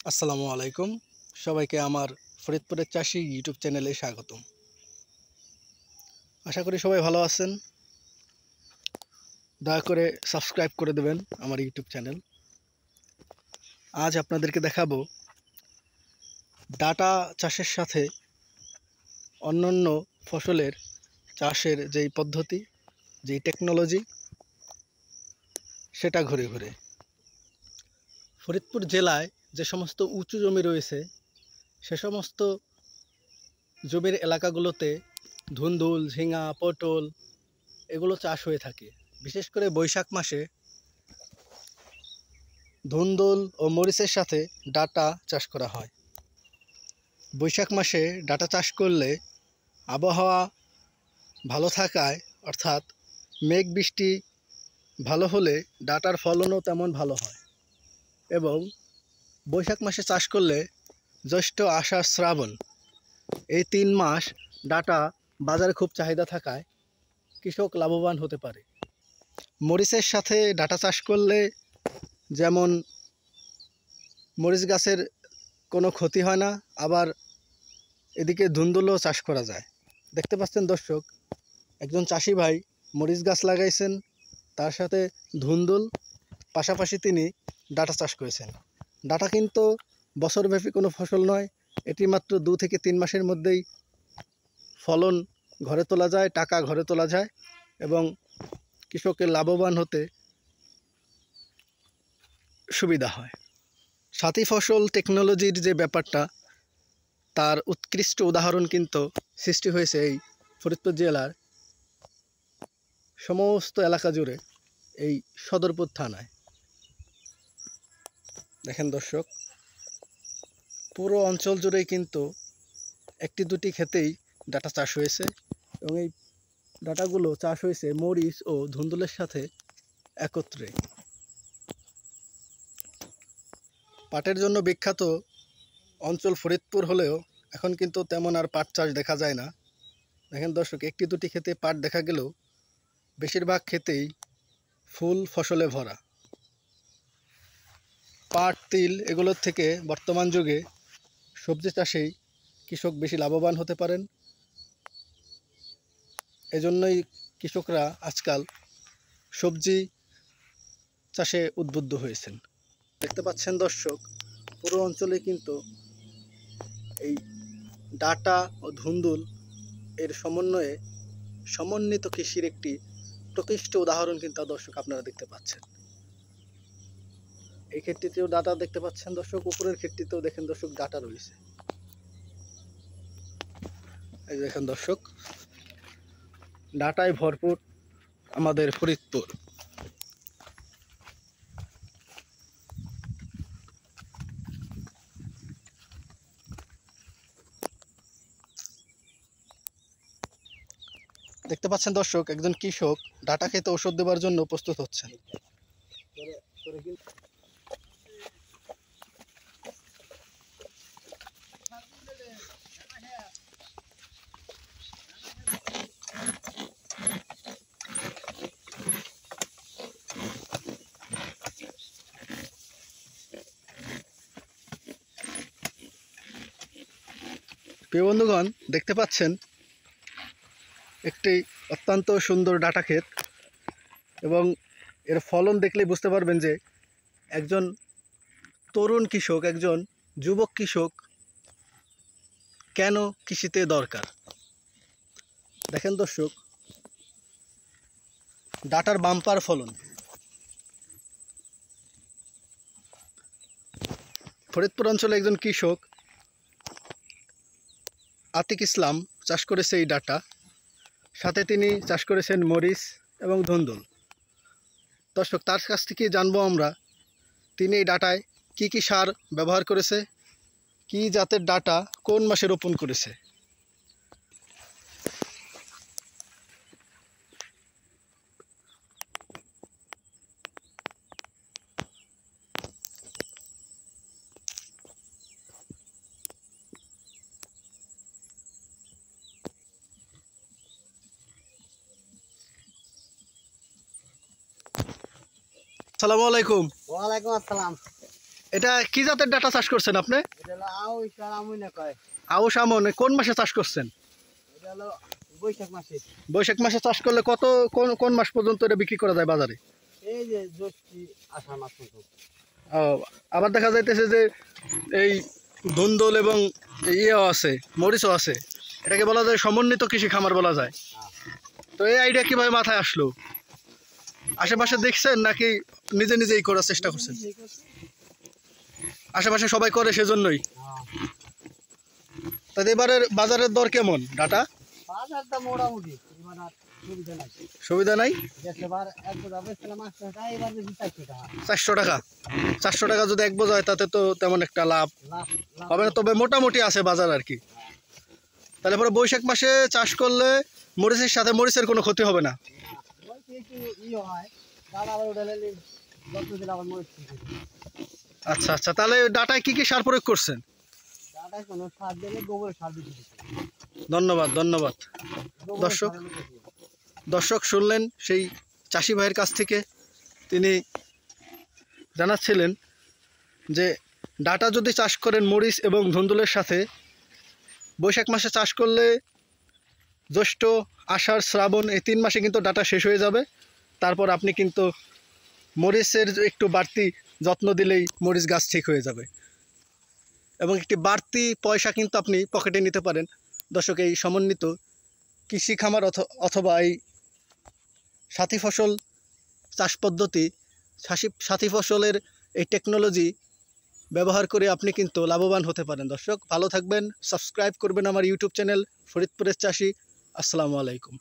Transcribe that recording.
আসসালামু আলাইকুম। সবাইকে আমার ফরিদপুরের চাষি ইউটিউব চ্যানেলে স্বাগতম। আশা করি সবাই ভালো আছেন। দয়া করে সাবস্ক্রাইব করে দেবেন আমার ইউটিউব চ্যানেল। আজ আপনাদেরকে দেখাবো ডাটা চাষের সাথে অন্যান্য ফসলের চাষের যেই পদ্ধতি, যেই টেকনোলজি, সেটা ঘুরে ঘুরে ফরিদপুর জেলায় যে সমস্ত উঁচু জমি রয়েছে সে সমস্ত জমির এলাকাগুলোতে ধুন্দুল, ঝিঙা, পটল এগুলো চাষ হয়ে থাকে। বিশেষ করে বৈশাখ মাসে ধুন্দুল ও মরিচের সাথে ডাঁটা চাষ করা হয়। বৈশাখ মাসে ডাঁটা চাষ করলে আবহাওয়া ভালো থাকায়, অর্থাৎ মেঘ বৃষ্টি ভালো হলে ডাঁটার ফলনও তেমন ভালো হয়। এবং বৈশাখ মাসে চাষ করলে জ্যৈষ্ঠ, আষাঢ়, শ্রাবণ এই 3 মাস ডাঁটা বাজারে খুব চাহিদা থাকায় কৃষক লাভবান হতে পারে। মরিচের সাথে ডাঁটা চাষ করলে যেমন মরিচ গাছের কোনো ক্ষতি হয় না, আবার এদিকে ধুন্দুলও চাষ করা যায়। দেখতে পাচ্ছেন দর্শক, একজন চাষি ভাই মরিচ গাছ লাগাইছেন, তার সাথে ধুন্দুল, পাশাপাশি তিনি ডাঁটা চাষ করেছেন। ডাঁটা কিন্তু বছরব্যাপী কোনো ফসল নয়, এটি মাত্র 2 থেকে 3 মাসের মধ্যেই ফলন ঘরে তোলা যায়, টাকা ঘরে তোলা যায় এবং কৃষকের লাভবান হতে সুবিধা হয়। সাথী ফসল টেকনোলজির যে ব্যাপারটা, তার উৎকৃষ্ট উদাহরণ কিন্তু সৃষ্টি হয়েছে এই ফরিদপুর জেলার সমস্ত এলাকা জুড়ে, এই সদরপুর থানায়। দেখেন দর্শক, পুরো অঞ্চল জুড়েই কিন্তু একটি দুটি ক্ষেতেই ডাঁটা চাষ হয়েছে এবং এই ডাঁটাগুলো চাষ হয়েছে মরিচ ও ধুন্দুলের সাথে একত্রে। পাটের জন্য বিখ্যাত অঞ্চল ফরিদপুর হলেও এখন কিন্তু তেমন আর পাট চাষ দেখা যায় না। দেখেন দর্শক, একটি দুটি ক্ষেতে পাট দেখা গেলেও বেশিরভাগ ক্ষেতেই ফুল ফসলে ভরা। পাট, তিল এগুলোর থেকে বর্তমান যুগে সবজি চাষেই কৃষক বেশি লাভবান হতে পারেন। এজন্যই কৃষকরা আজকাল সবজি চাষে উদ্বুদ্ধ হয়েছেন। দেখতে পাচ্ছেন দর্শক, পুরো অঞ্চলে কিন্তু এই ডাঁটা ও ধুন্দুল এর সমন্বয়ে সমন্বিত কৃষির একটি প্রকৃষ্ট উদাহরণ কিন্তু দর্শক আপনারা দেখতে পাচ্ছেন। এই ক্ষেত্রটিতেও ডাঁটা দেখতে পাচ্ছেন দর্শক, উপরের ক্ষেত্রটিতেও দেখেন দর্শক ডাঁটা রয়েছে। এই দেখেন দর্শক, ডাঁটায় ভরপুর আমাদের ফরিদপুর। দেখতে পাচ্ছেন দর্শক, একজন কৃষক ডাঁটা খেতে ওষুধ দেওয়ার জন্য প্রস্তুত হচ্ছেন। প্রিয় বন্ধুগণ, দেখতে পাচ্ছেন একটি অত্যন্ত সুন্দর ডাঁটা ক্ষেত এবং এর ফলন দেখলেই বুঝতে পারবেন যে একজন তরুণ কৃষক, একজন যুবক কৃষক কেন কৃষিতে দরকার। দেখেন দর্শক, ডাঁটার বাম্পার ফলন। ফরিদপুর অঞ্চলে একজন কৃষক আতিক ইসলাম চাষ করেছে এই ডাঁটা, সাথে তিনি চাষ করেছেন মরিচ এবং ধুন্দুল। দর্শক, তার কাছ থেকে জানবো আমরা তিনি এই ডাঁটায় কি কি সার ব্যবহার করেছে, কি জাতের ডাঁটা কোন মাসে রোপণ করেছে। আসসালামু আলাইকুম। ওয়ালাইকুম আসসালাম। এটা কি জাতের ডাটা চাষ করছেন আপনি? এটা হলো আউশ আর আমুনা কয়। আউশ আমন কোন মাসে চাষ করছেন? এটা হলো বৈশাখ মাসে। বৈশাখ মাসে চাষ করলে কত কোন কোন মাস পর্যন্ত এটা বিক্রি করা যায় বাজারে? এই যে জ্যৈষ্ঠী আষাঢ় মাস পর্যন্ত। ও, আবার দেখা যাইতেছে যে এই ধুন্দল এবং ইয়েও আছে, মরিচও আছে, এটাকে বলা যায় সমন্বিত কৃষি খামার বলা যায়। তো এই আইডিয়া কিভাবে মাথায় আসলো? আশেপাশে দেখছেন নাকি নিজে নিজেই করার চেষ্টা করছেন? আশেপাশে সবাই করে সেজন্যই। তাই এবারের বাজারের দর কেমন ডাটা? বাজারটা মোটামুটি এবার আর সুবিধা নাই। সুবিধা নাই? এবার এক বোঝা বেচছিলাম 800 টাকা, এবার বেশি 400 টাকা। 400 টাকা? 400 টাকা যদি এক বোঝা হয় তাতে তো তেমন একটা লাভ লাভ হবে না, তবে মোটামুটি আছে বাজার আর কি। তাহলে পরে বৈশাখ মাসে চাষ করলে মরিচের সাথে মরিচের কোনো ক্ষতি হবে না? বলছি একটু হয়, দাদা আবার ওটা নিলে যত্ন দিলে আবার মরিচ কিনতে হবে। আচ্ছা আচ্ছা, তাহলে ডাটায় কি কি সার প্রয়োগ করছেন? দাদায় কোনো সার দিলে গোবরের সার দিতে দিচ্ছে। ধন্যবাদ ধন্যবাদ। দর্শক দর্শক শুনলেন সেই চাষি ভাইয়ের কাছ থেকে, তিনি জানাচ্ছিলেন যে ডাটা যদি চাষ করেন মরিচ এবং ধুন্দুলের সাথে, বৈশাখ মাসে চাষ করলে জ্যৈষ্ঠ আষাঢ় শ্রাবণ এই 3 মাসে কিন্তু ডাটা শেষ হয়ে যাবে। তারপর আপনি কিন্তু মরিচের একটু বাড়তি যত্ন দিলেই মরিচ গাছ ঠিক হয়ে যাবে এবং একটি বাড়তি পয়সা কিন্তু আপনি পকেটে নিতে পারেন। দর্শক, এই সমন্বিত কৃষি খামার অথবা এই সাথী ফসল চাষ পদ্ধতি, সাথী ফসলের এই টেকনোলজি ব্যবহার করে আপনি কিন্তু লাভবান হতে পারেন। দর্শক ভালো থাকবেন, সাবস্ক্রাইব করবেন আমার ইউটিউব চ্যানেল ফরিদপুরের চাষি। আসসালামু আলাইকুম।